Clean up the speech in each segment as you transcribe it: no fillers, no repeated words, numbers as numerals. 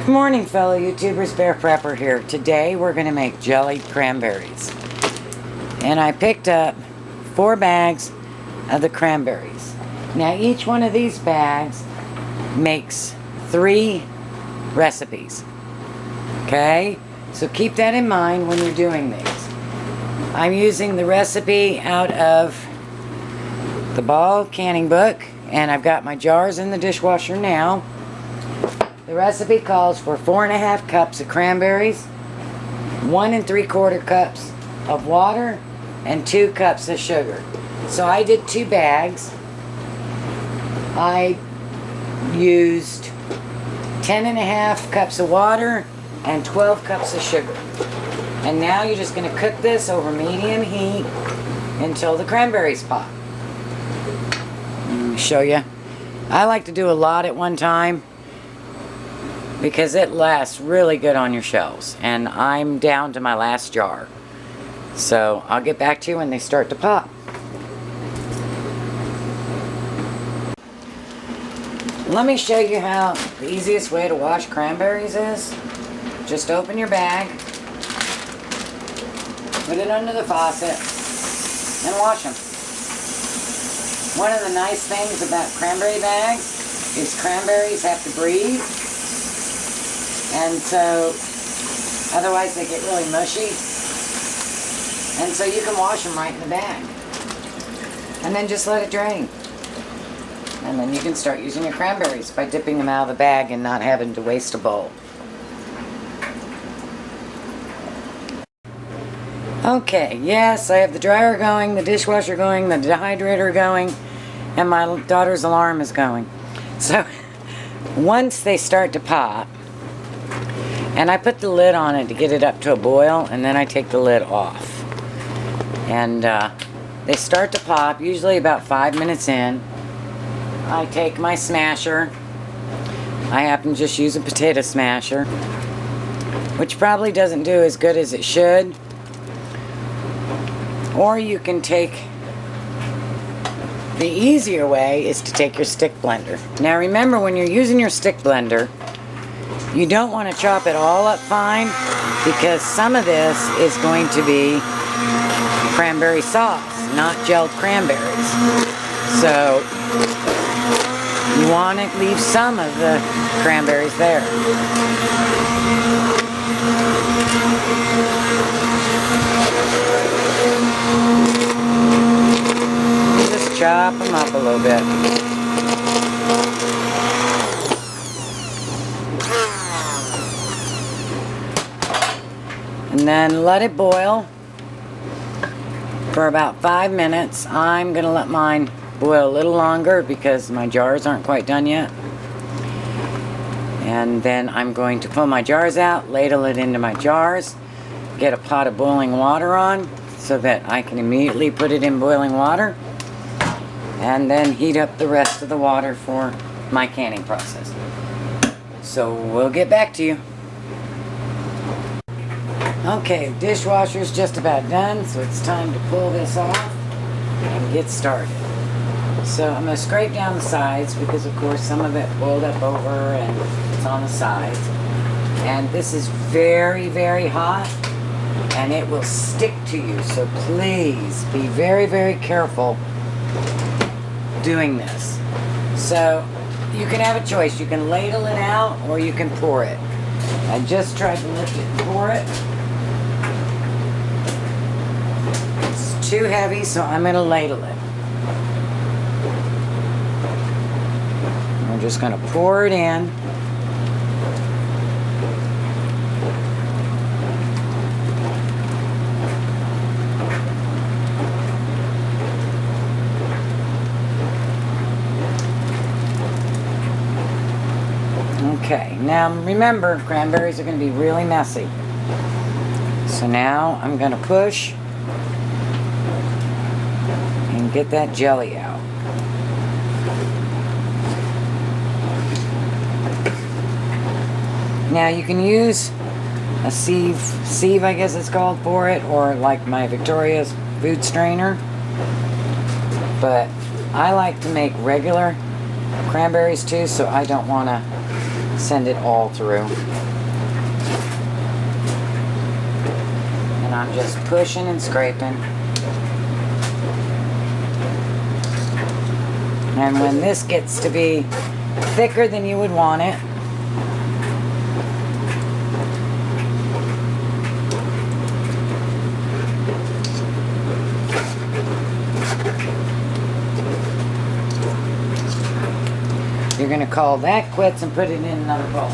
Good morning, fellow YouTubers. BexarPrepper here. Today we're going to make jellied cranberries. And I picked up 4 bags of the cranberries. Now each one of these bags makes 3 recipes. Okay? So keep that in mind when you're doing these. I'm using the recipe out of the Ball canning book, and I've got my jars in the dishwasher now. The recipe calls for 4.5 cups of cranberries, 1 3/4 cups of water, and 2 cups of sugar. So I did 2 bags. I used 10.5 cups of water and 12 cups of sugar. And now you're just going to cook this over medium heat until the cranberries pop. Let me show you. I like to do a lot at one time, because it lasts really good on your shelves. And I'm down to my last jar. So I'll get back to you when they start to pop. Let me show you how the easiest way to wash cranberries is. Just open your bag, put it under the faucet, and wash them. One of the nice things about cranberry bags is cranberries have to breathe. And so, otherwise they get really mushy. And so you can wash them right in the bag. And then just let it drain. And then you can start using your cranberries by dipping them out of the bag and not having to waste a bowl. Okay, yes, I have the dryer going, the dishwasher going, the dehydrator going, and my daughter's alarm is going. So, once they start to pop, and I put the lid on it to get it up to a boil, and then I take the lid off. And they start to pop, usually about 5 minutes in. I take my smasher. I happen to just use a potato smasher, which probably doesn't do as good as it should. Or you can take, the easier way is to take your stick blender. Now remember, when you're using your stick blender, you don't want to chop it all up fine, because some of this is going to be cranberry sauce, not gelled cranberries. So you want to leave some of the cranberries there. Just chop them up a little bit. And then let it boil for about 5 minutes. I'm going to let mine boil a little longer because my jars aren't quite done yet. And then I'm going to pull my jars out, ladle it into my jars, get a pot of boiling water on so that I can immediately put it in boiling water, and then heat up the rest of the water for my canning process. So we'll get back to you. Okay, dishwasher's just about done, so it's time to pull this off and get started. So I'm going to scrape down the sides because, of course, some of it boiled up over and it's on the sides. And this is very, very hot, and it will stick to you. So please be very, very careful doing this. So you can have a choice. You can ladle it out or you can pour it. I just tried to lift it and pour it. It's too heavy, so I'm going to ladle it. We're just going to pour it in. Okay, now remember, cranberries are going to be really messy. So now I'm going to push and get that jelly out. Now you can use a sieve I guess it's called for it, or like my Victoria's food strainer. But I like to make regular cranberries too, so I don't want to send it all through. And I'm just pushing and scraping. And when this gets to be thicker than you would want it, you're going to call that quits and put it in another bowl.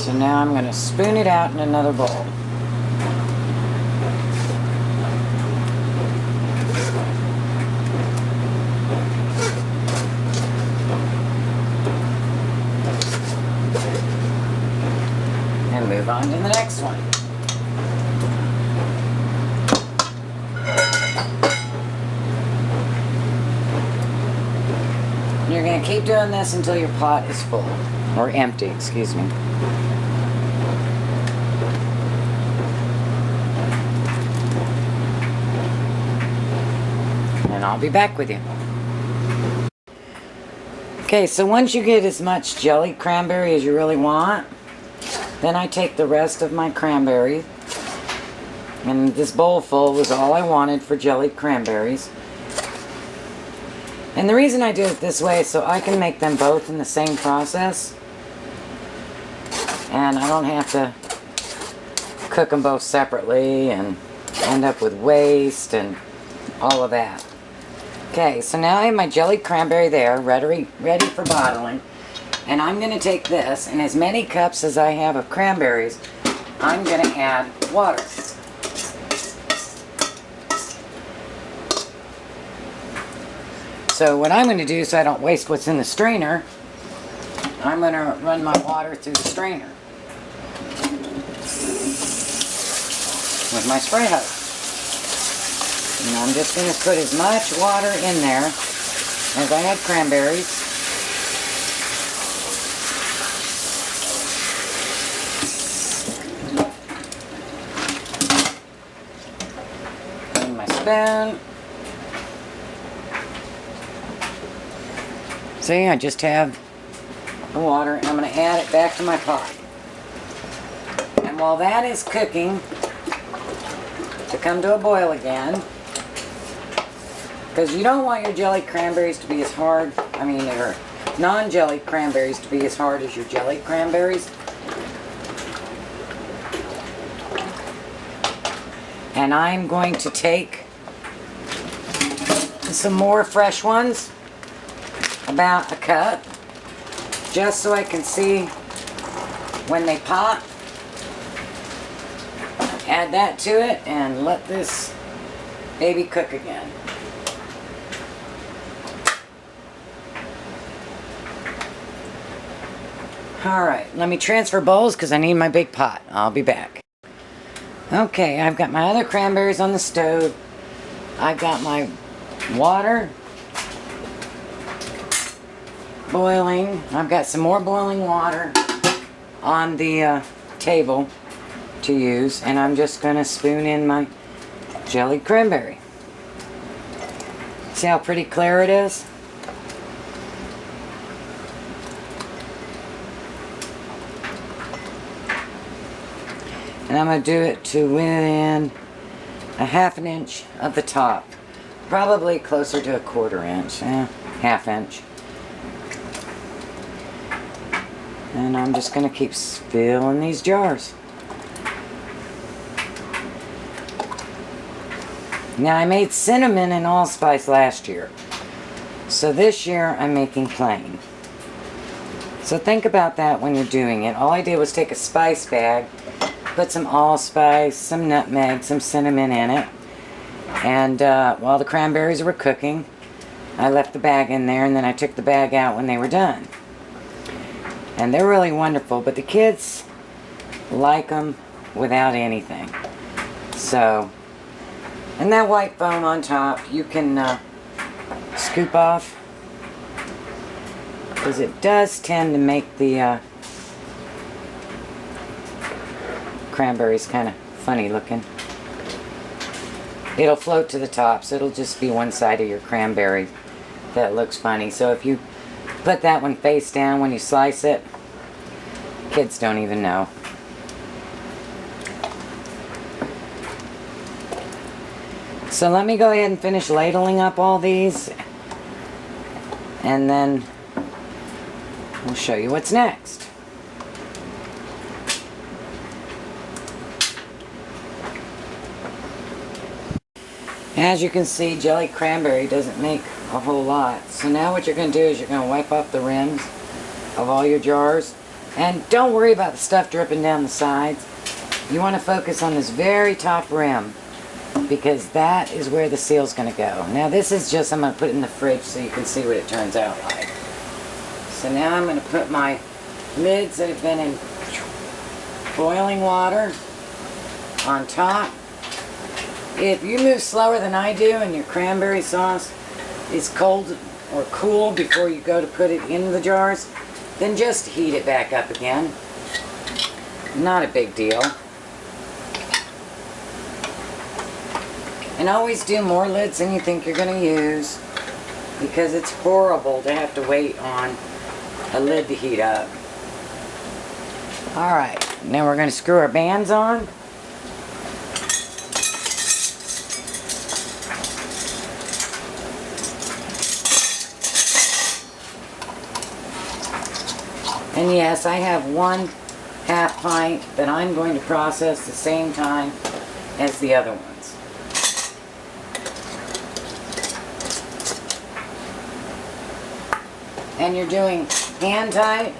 So now I'm going to spoon it out in another bowl. And move on to the next one. You're going to keep doing this until your pot is full, or empty, excuse me. And I'll be back with you. Okay, so once you get as much jellied cranberry as you really want, then I take the rest of my cranberry, and this bowl full was all I wanted for jellied cranberries. And the reason I do it this way is so I can make them both in the same process. And I don't have to cook them both separately and end up with waste and all of that. Okay, so now I have my jellied cranberry there, ready for bottling. And I'm going to take this, and as many cups as I have of cranberries, I'm going to add water. So what I'm going to do, so I don't waste what's in the strainer, I'm going to run my water through the strainer with my spray hose. And I'm just going to put as much water in there as I have cranberries. And my spoon. See, I just have the water. I'm going to add it back to my pot. And while that is cooking, to come to a boil again, because you don't want your jellied cranberries to be as hard, or non-jellied cranberries to be as hard as your jellied cranberries. And I'm going to take some more fresh ones, about a cup, just so I can see when they pop. Add that to it and let this baby cook again. Alright, let me transfer bowls because I need my big pot. I'll be back. Okay, I've got my other cranberries on the stove. I've got my water boiling. I've got some more boiling water on the table to use, and I'm just going to spoon in my jellied cranberry. See how pretty clear it is? And I'm going to do it to within a ½ inch of the top. Probably closer to a ¼ inch, ½ inch. And I'm just going to keep filling these jars. Now I made cinnamon and allspice last year. So this year I'm making plain. So think about that when you're doing it. All I did was take a spice bag, put some allspice, some nutmeg, some cinnamon in it. And while the cranberries were cooking, I left the bag in there, and then I took the bag out when they were done. And they're really wonderful, but the kids like them without anything. So, and that white foam on top, you can scoop off, because it does tend to make the cranberries kind of funny looking. It'll float to the top, so it'll just be one side of your cranberry that looks funny. So if you Put that one face down when you slice it. Kids don't even know. So let me go ahead and finish ladling up all these, and then we'll show you what's next. As you can see, jellied cranberry doesn't make a whole lot. So now what you're going to do is you're going to wipe off the rims of all your jars. And don't worry about the stuff dripping down the sides. You want to focus on this very top rim, because that is where the seal's going to go. Now this is just, I'm going to put it in the fridge so you can see what it turns out like. So now I'm going to put my lids that have been in boiling water on top. If you move slower than I do and your cranberry sauce is cold or cool before you go to put it in the jars, then just heat it back up again. Not a big deal. And always do more lids than you think you're going to use, because it's horrible to have to wait on a lid to heat up. Alright, now we're going to screw our bands on. And yes, I have 1/2 pint that I'm going to process the same time as the other ones. And you're doing hand tight.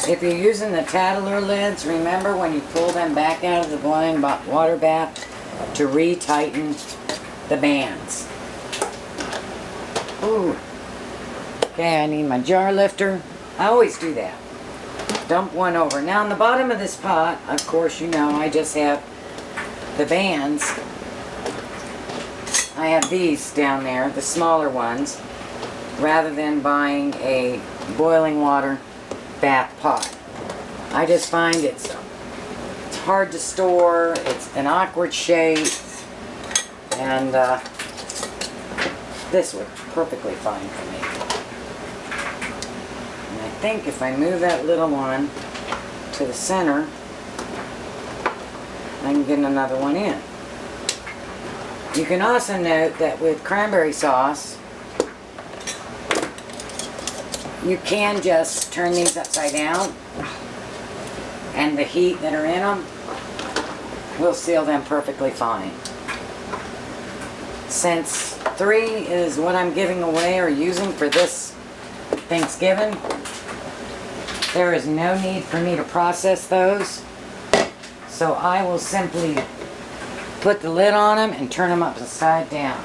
If you're using the Tattler lids, remember when you pull them back out of the boiling water bath to re-tighten the bands. Ooh. Okay, I need my jar lifter. I always do that. Dump one over. Now on the bottom of this pot, of course you know, I just have the bands. I have these down there, the smaller ones, rather than buying a boiling water bath pot. I just find it's hard to store, it's an awkward shape, and this would perfectly fine for me. And I think if I move that little one to the center, I can get another one in. You can also note that with cranberry sauce, you can just turn these upside down, and the heat that are in them will seal them perfectly fine. Since 3 is what I'm giving away or using for this Thanksgiving, there is no need for me to process those. So I will simply put the lid on them and turn them upside down.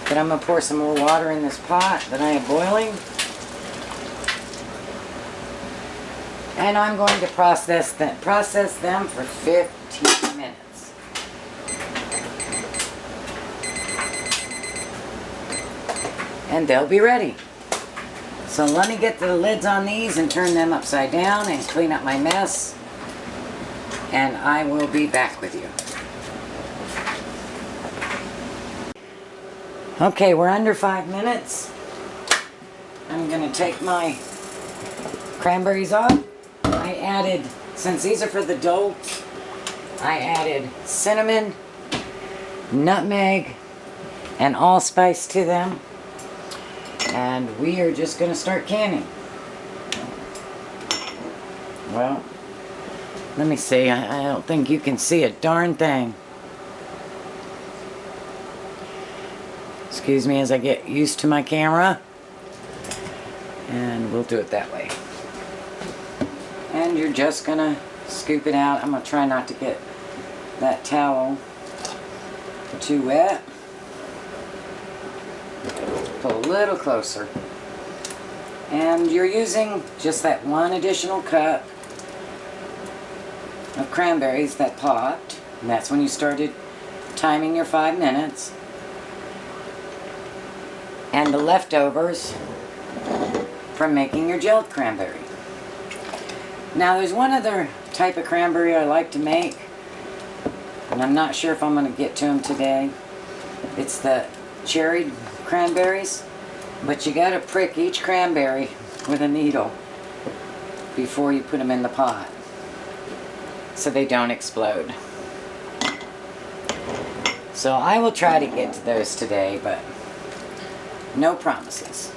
But I'm going to pour some more water in this pot that I have boiling. And I'm going to process them for 15 minutes. And they'll be ready. So let me get the lids on these and turn them upside down and clean up my mess. And I will be back with you. Okay, we're under 5 minutes. I'm going to take my cranberries off. I added, since these are for the dolts, I added cinnamon, nutmeg, and allspice to them. And we are just going to start canning. Well, let me see. I don't think you can see a darn thing. Excuse me as I get used to my camera. And we'll do it that way. And you're just going to scoop it out. I'm going to try not to get that towel too wet. Pull a little closer. And you're using just that 1 additional cup of cranberries that popped. And that's when you started timing your 5 minutes. And the leftovers from making your gelled cranberry. Now there's one other type of cranberry I like to make, and I'm not sure if I'm going to get to them today. It's the cherried cranberries. But you gotta prick each cranberry with a needle before you put them in the pot so they don't explode. So I will try to get to those today, but no promises.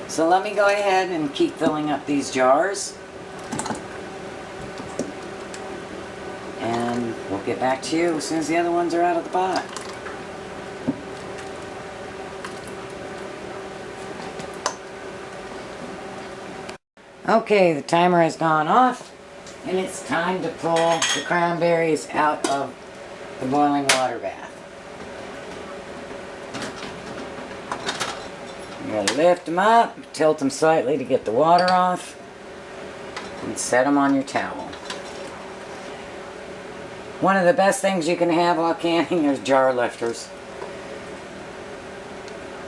So let me go ahead and keep filling up these jars. And we'll get back to you as soon as the other ones are out of the pot. Okay, the timer has gone off, and it's time to pull the cranberries out of the boiling water bath. You're going to lift them up, tilt them slightly to get the water off, and set them on your towel. One of the best things you can have while canning is jar lifters.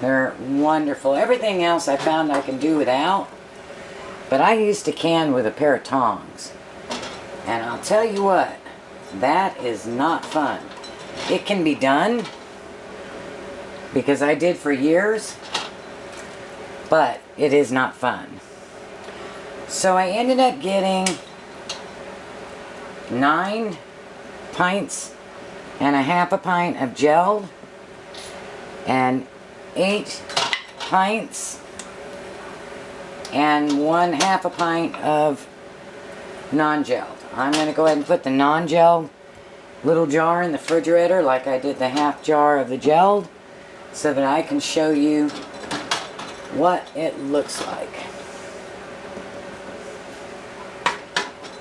They're wonderful. Everything else I found I can do without, but I used to can with a pair of tongs. And I'll tell you what, that is not fun. It can be done, because I did for years, but it is not fun. So I ended up getting 9 pints and a half a pint of gelled and 8 pints and 1/2 a pint of non-gelled. I'm going to go ahead and put the non-gelled little jar in the refrigerator like I did the half jar of the gelled, so that I can show you what it looks like.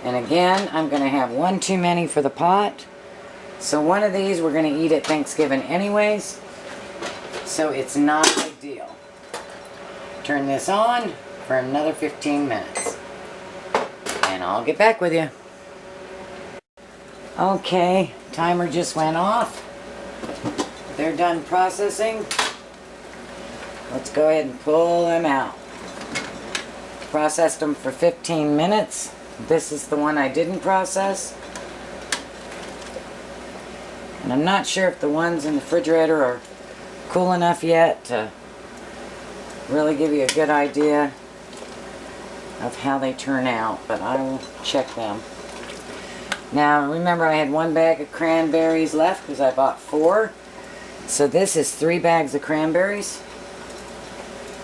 And again, I'm going to have one too many for the pot. So one of these we're going to eat at Thanksgiving anyways, so it's not a big deal. Turn this on for another 15 minutes. And I'll get back with you. Okay, timer just went off. They're done processing. Let's go ahead and pull them out. Processed them for 15 minutes. This is the one I didn't process. And I'm not sure if the ones in the refrigerator are cool enough yet to really give you a good idea of how they turn out, but I will check them. Now remember, I had 1 bag of cranberries left because I bought 4. So this is 3 bags of cranberries.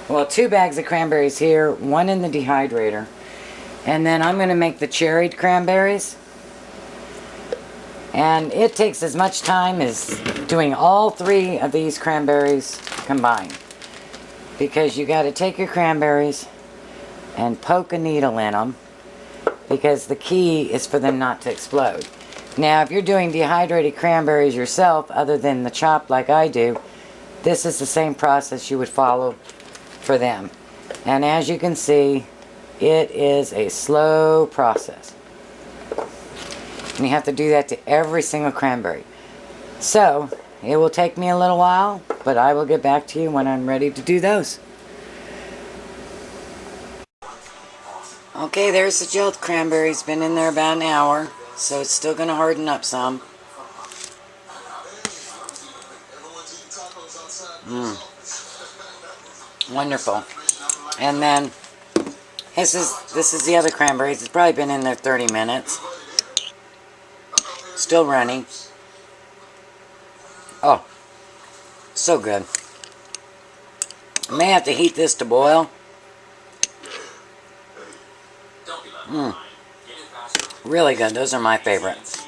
Well, 2 bags of cranberries here, 1 in the dehydrator. And then I'm going to make the cherried cranberries. And it takes as much time as doing all 3 of these cranberries combined. Because you got to take your cranberries and poke a needle in them, because the key is for them not to explode. Now, if you're doing dehydrated cranberries yourself, other than the chopped like I do, this is the same process you would follow for them. And as you can see, it is a slow process. And you have to do that to every single cranberry. So, it will take me a little while, but I will get back to you when I'm ready to do those. Okay, there's the gelled cranberries. Been in there about an hour, so it's still going to harden up some. Wonderful. And then this is the other cranberries. It's probably been in there 30 minutes. Still running. Oh, so good. I may have to heat this to boil. Really good. Those are my favorites.